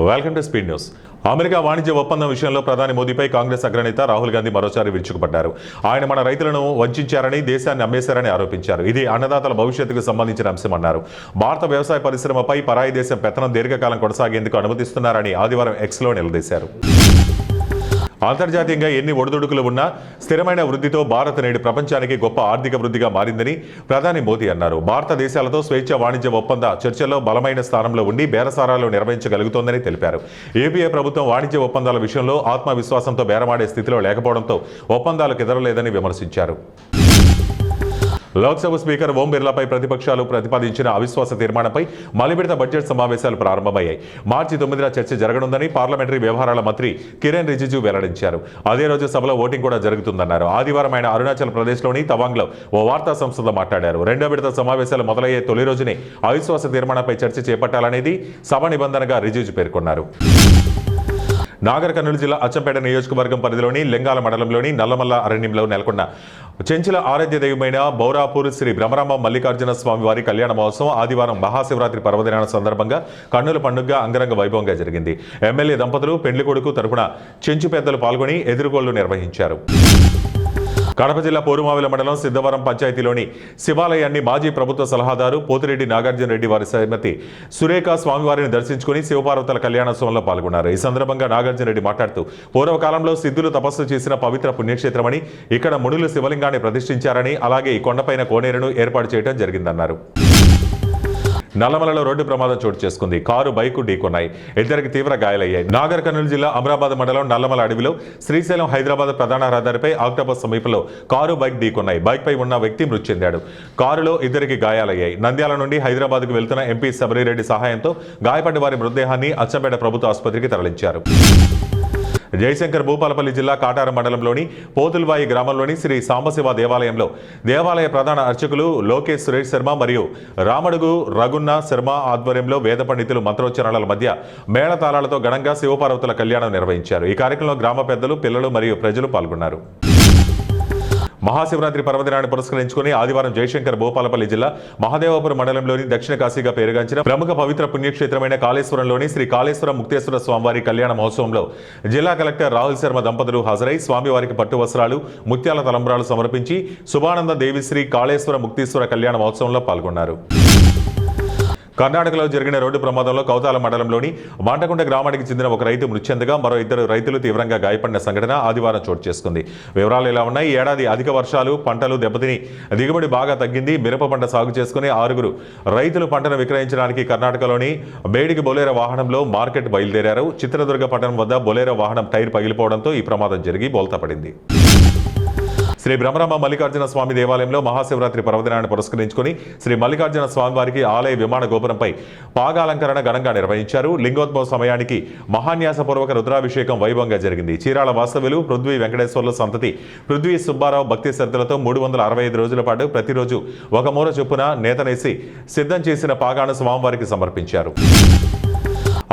Welcome to speed news. America వాణిజ్య ఒప్పందం విషయంలో ప్రధాని మోదీపై కాంగ్రెస్ అగ్రనేత రాహుల్ గాంధీ మరోసారి విరుచుకుపడ్డారు. ఆయన మన రైతులను వంచారని, దేశాన్ని అమ్మేశారని ఆరోపించారు. ఇది అన్నదాతల భవిష్యత్తుకు సంబంధించిన అంశమన్నారు. భారత వ్యవసాయ పరిశ్రమపై పరాయి దేశం పెత్తనం దీర్ఘకాలం కొనసాగేందుకు అనుమతిస్తున్నారని ఆదివారం ఎక్స్లో నిలదీశారు. అంతర్జాతీయంగా ఎన్ని ఒడిదుడుకులు ఉన్నా స్థిరమైన వృద్ధితో భారత్ నేడు ప్రపంచానికి గొప్ప ఆర్థిక వృద్ధిగా మారిందని ప్రధాని మోదీ అన్నారు. భారతదేశాలతో స్వేచ్ఛ వాణిజ్య ఒప్పంద చర్చల్లో బలమైన స్థానంలో ఉండి బేరసారాలు నిర్వహించగలుగుతోందని తెలిపారు. ఏపీఏ ప్రభుత్వం వాణిజ్య ఒప్పందాల విషయంలో ఆత్మవిశ్వాసంతో బేరమాడే స్థితిలో లేకపోవడంతో ఒప్పందాలు కుదరలేదని విమర్శించారు. లోక్సభ స్పీకర్ ఓం బిర్లాపై ప్రతిపక్షాలు ప్రతిపాదించిన అవిశ్వాస తీర్మానంపై మలి విడత బడ్జెట్ సమావేశాలు ప్రారంభమయ్యాయి. మార్చి 9న చర్చ జరగనుందని పార్లమెంటరీ వ్యవహారాల మంత్రి కిరణ్ రిజిజు వెల్లడించారు. అదే రోజు సభలో ఓటింగ్ కూడా జరుగుతుందన్నారు. ఆదివారం ఆయన అరుణాచల్ ప్రదేశ్లోని తవాంగ్లో ఓ వార్తా సంస్థతో మాట్లాడారు. రెండో విడత సమావేశాలు మొదలయ్యే తొలి రోజునే అవిశ్వాస తీర్మానంపై చర్చ చేపట్టాలనేది సభ నిబంధనగా రిజిజు పేర్కొన్నారు. నాగర్ కర్నూలు జిల్లా అచ్చంపేట నియోజకవర్గం పరిధిలోని లింగాల మండలంలోని నల్లమల్ల అరణ్యంలో నెలకొన్న చెంచుల ఆరాధ్య దైవమైన బౌరాపూర్ శ్రీ బ్రహ్మరామ మల్లికార్జున స్వామి వారి కళ్యాణ మహోత్సవం ఆదివారం మహాశివరాత్రి పర్వదినాల సందర్భంగా కర్నూలు పండుగ అంగరంగ వైభవంగా జరిగింది. ఎమ్మెల్యే దంపతులు పెండ్లి కొడుకు తరపున చెంచు పెద్దలు పాల్గొని ఎదురుగోళ్లు నిర్వహించారు. కడప జిల్లా పోరుమావిల మండలం సిద్ధవరం పంచాయతీలోని శివాలయాన్ని మాజీ ప్రభుత్వ సలహాదారు పోతిరెడ్డి నాగార్జున రెడ్డి వారి శ్రీమతి సురేఖ స్వామివారిని దర్శించుకుని శివపార్వతుల కళ్యాణోత్సవంలో పాల్గొన్నారు. ఈ సందర్భంగా నాగార్జున రెడ్డి మాట్లాడుతూ పూర్వకాలంలో సిద్ధులు తపస్సు చేసిన పవిత్ర పుణ్యక్షేత్రమని, ఇక్కడ మునులు శివలింగాన్ని ప్రతిష్ఠించారని, అలాగే ఈ కొండపైన కోనేరును ఏర్పాటు చేయడం జరిగిందన్నారు. నల్లమలలో రోడ్డు ప్రమాదం చోటు చేసుకుంది. కారు బైకు ఢీకొన్నాయి. ఇద్దరికి తీవ్ర గాయాలయ్యాయి. నాగర్ కర్నూలు జిల్లా అమరాబాద్ మండలం నల్లమల అడవిలో శ్రీశైలం హైదరాబాద్ ప్రధాన రహదారిపై ఆక్టోపస్ సమీపంలో కారు బైక్ ఢీకొన్నాయి. బైక్ పై ఉన్న వ్యక్తి మృతి చెందాడు. కారులో ఇద్దరికి గాయాలయ్యాయి. నంద్యాల నుండి హైదరాబాద్కు వెళ్తున్న ఎంపీ శబరిరెడ్డి సహాయంతో గాయపడ్డ వారి మృతదేహాన్ని అచ్చంపేట ప్రభుత్వ ఆసుపత్రికి తరలించారు. జయశంకర్ భూపాలపల్లి జిల్లా కాటారం మండలంలోని పోతుల్వాయి గ్రామంలోని శ్రీ సాంబశివ దేవాలయంలో దేవాలయ ప్రధాన అర్చకులు లోకేష్ సురేష్ శర్మ మరియు రామడుగు రఘున్న శర్మ ఆధ్వర్యంలో వేద పండితులు మంత్రోచ్చరణల మధ్య మేళతాళాలతో ఘనంగా శివపార్వతుల కళ్యాణం నిర్వహించారు. ఈ కార్యక్రమంలో గ్రామ పెద్దలు, పిల్లలు మరియు ప్రజలు పాల్గొన్నారు. మహాశివరాత్రి పర్వదినాన్ని పురస్కరించుకుని ఆదివారం జయశంకర్ భూపాలపల్లి జిల్లా మహదేవపురం మండలంలోని దక్షిణ కాశీగా పేరుగాంచిన ప్రముఖ పవిత్ర పుణ్యక్షేత్రమైన కాళేశ్వరంలోని శ్రీ కాళేశ్వర ముక్తేశ్వర స్వామివారి కళ్యాణ మహోత్సవంలో జిల్లా కలెక్టర్ రాహుల్ శర్మ దంపతులు హాజరై స్వామివారికి పట్టు వస్త్రాలు, ముత్యాల తలంబ్రాలు సమర్పించి శుభానంద దేవిశ్రీ కాళేశ్వర ముక్తీశ్వర కళ్యాణ మహోత్సవంలో పాల్గొన్నారు. కర్ణాటకలో జరిగిన రోడ్డు ప్రమాదంలో కౌతాల మండలంలోని మాంటకుంట గ్రామానికి చెందిన ఒక రైతు మృతి చెందగా మరో ఇద్దరు రైతులు తీవ్రంగా గాయపడిన సంఘటన ఆదివారం చోటు చేసుకుంది. వివరాలు ఇలా ఉన్నాయి. ఈ ఏడాది అధిక వర్షాలు, పంటలు దెబ్బతిని దిగుబడి బాగా తగ్గింది. మిరప పంట సాగు చేసుకుని 6 రైతులు పంటను విక్రయించడానికి కర్ణాటకలోని బేడికి బొలేరో వాహనంలో మార్కెట్ బయలుదేరారు. చిత్రదుర్గ పట్టణం వద్ద బొలేరో వాహనం టైర్ పగిలిపోవడంతో ఈ ప్రమాదం జరిగి బోల్తా పడింది. శ్రీ బ్రహ్మరామ మల్లికార్జున స్వామి దేవాలయంలో మహాశివరాత్రి పర్వదినాన్ని పురస్కరించుకుని శ్రీ మల్లికార్జున స్వామివారికి ఆలయ విమాన గోపురంపై పాగాలంకరణ ఘనంగా నిర్వహించారు. లింగోద్భవ సమయానికి మహాన్యాసపూర్వక రుద్రాభిషేకం వైభవంగా జరిగింది. చీరాల వాస్తవ్యులు పృథ్వీ వెంకటేశ్వర్ల సంతతి పృథ్వీ సుబ్బారావు భక్తి శ్రద్ధలతో 365 రోజుల పాటు ప్రతిరోజు ఒక మూర చొప్పున నేతనేసి సిద్ధం చేసిన పాగాను స్వామివారికి సమర్పించారు.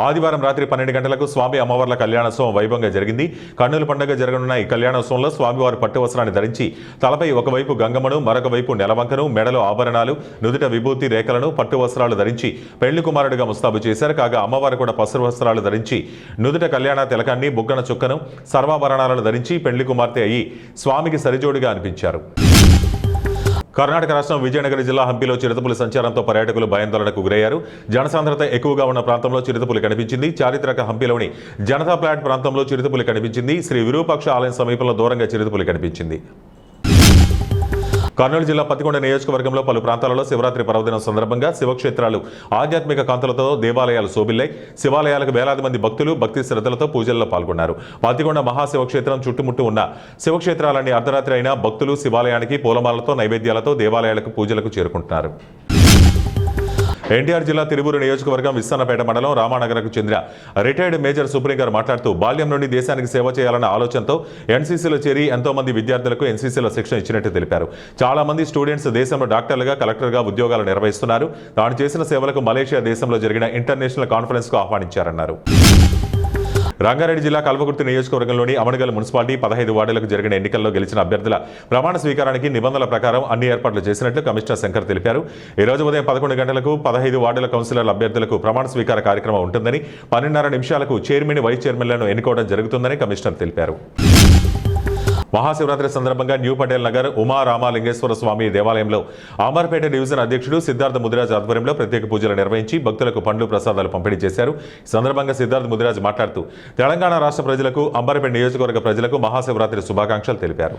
ఆదివారం రాత్రి 12 గంటలకు స్వామి అమ్మవార్ల కళ్యాణోత్సవం వైభవంగా జరిగింది. కర్నూలు పండుగ జరగనున్న ఈ కళ్యాణోత్సవంలో స్వామివారు పట్టు వస్త్రాన్ని ధరించి తలపై ఒకవైపు గంగమ్మను, మరొక వైపు నెలవంకను, మెడలో ఆభరణాలు, నుదుట విభూతి రేఖలను, పట్టు వస్త్రాలు ధరించి పెళ్లి కుమారుడిగా ముస్తాబు చేశారు. కాగా అమ్మవారు కూడా పసుపు వస్త్రాలు ధరించి నుదుట కళ్యాణ తిలకాన్ని, బుగ్గన చుక్కను, సర్వాభరణాలను ధరించి పెళ్లి కుమార్తె అయ్యి స్వామికి సరిజోడిగా అనిపించారు. కర్ణాటక రాష్ట్రం విజయనగర జిల్లా హంపిలో చిరుతపులి సంచారంతో పర్యాటకులు భయాందోళనకు గురయ్యారు. జనసాంద్రత ఎక్కువగా ఉన్న ప్రాంతంలో చిరుతపులి కనిపించింది. చారిత్రక హంపిలోని జనతా ప్లాట్ ప్రాంతంలో చిరుతపులి కనిపించింది. శ్రీ విరూపాక్ష ఆలయం సమీపంలో దూరంగా చిరుతపులి కనిపించింది. కర్నూలు జిల్లా పత్తికొండ నియోజకవర్గంలో పలు ప్రాంతాలలో శివరాత్రి పర్వదినం సందర్భంగా శివక్షేత్రాలు ఆధ్యాత్మిక కాంతులతో దేవాలయాలు శోభిల్లాయి. శివాలయాలకు వేలాది మంది భక్తులు భక్తి శ్రద్ధలతో పూజల్లో పాల్గొన్నారు. పత్తికొండ మహాశివక్షేత్రం చుట్టుముట్టు ఉన్న శివక్షేత్రాలన్నీ అర్ధరాత్రి అయినా భక్తులు శివాలయానికి పూలమాలతో, నైవేద్యాలతో దేవాలయాలకు పూజలకు చేరుకుంటున్నారు. ఎన్టీఆర్ జిల్లా తిరువూరు నియోజకవర్గం విస్సన్నపేట మండలం రామానగర్కు చెందిన రిటైర్డ్ మేజర్ సుప్రీం గారు మాట్లాడుతూ బాల్యం నుండి దేశానికి సేవ చేయాలన్న ఆలోచనతో ఎన్సీసీలో చేరి ఎంతో మంది విద్యార్థులకు ఎన్సీసీలో శిక్షణ ఇచ్చినట్టు తెలిపారు. చాలా మంది స్టూడెంట్స్ దేశంలో డాక్టర్లుగా, కలెక్టర్గా ఉద్యోగాలు నిర్వహిస్తున్నారు. తాను చేసిన సేవలకు మలేషియా దేశంలో జరిగిన ఇంటర్నేషనల్ కాన్ఫరెన్స్కు ఆహ్వానించారన్నారు. రంగారెడ్డి జిల్లా కల్వకుర్తి నియోజకవర్గంలోని అమనగల్ మున్సిపాలిటీ 15 వార్డులకు జరిగిన ఎన్నికల్లో గెలిచిన అభ్యర్థుల ప్రమాణ స్వీకారానికి నిబంధనల ప్రకారం అన్ని ఏర్పాట్లు చేసినట్లు కమిషనర్ శంకర్ తెలిపారు. ఈ రోజు ఉదయం 11 గంటలకు 15 వార్డుల కౌన్సిలర్ల అభ్యర్థులకు ప్రమాణ స్వీకార కార్యక్రమం ఉంటుందని, 12:30 నిమిషాలకు చైర్మన్, వైస్ చైర్మన్లను ఎన్నుకోవడం జరుగుతుందని కమిషనర్ తెలిపారు. మహాశివరాత్రి సందర్భంగా న్యూ పటేల్ నగర్ ఉమా రామలింగేశ్వర స్వామి దేవాలయంలో అమర్పేట డివిజన్ అధ్యక్షుడు సిద్ధార్థ ముదిరాజ్ ఆధ్వర్యంలో ప్రత్యేక పూజలు నిర్వహించి భక్తులకు పండ్లు ప్రసాదాలు పంపిణీ చేశారు. ఈ సందర్భంగా సిద్ధార్థ ముదిరాజ్ మాట్లాడుతూ తెలంగాణ రాష్ట్ర ప్రజలకు, అంబర్పేట నియోజకవర్గ ప్రజలకు మహాశివరాత్రి శుభాకాంక్షలు తెలిపారు.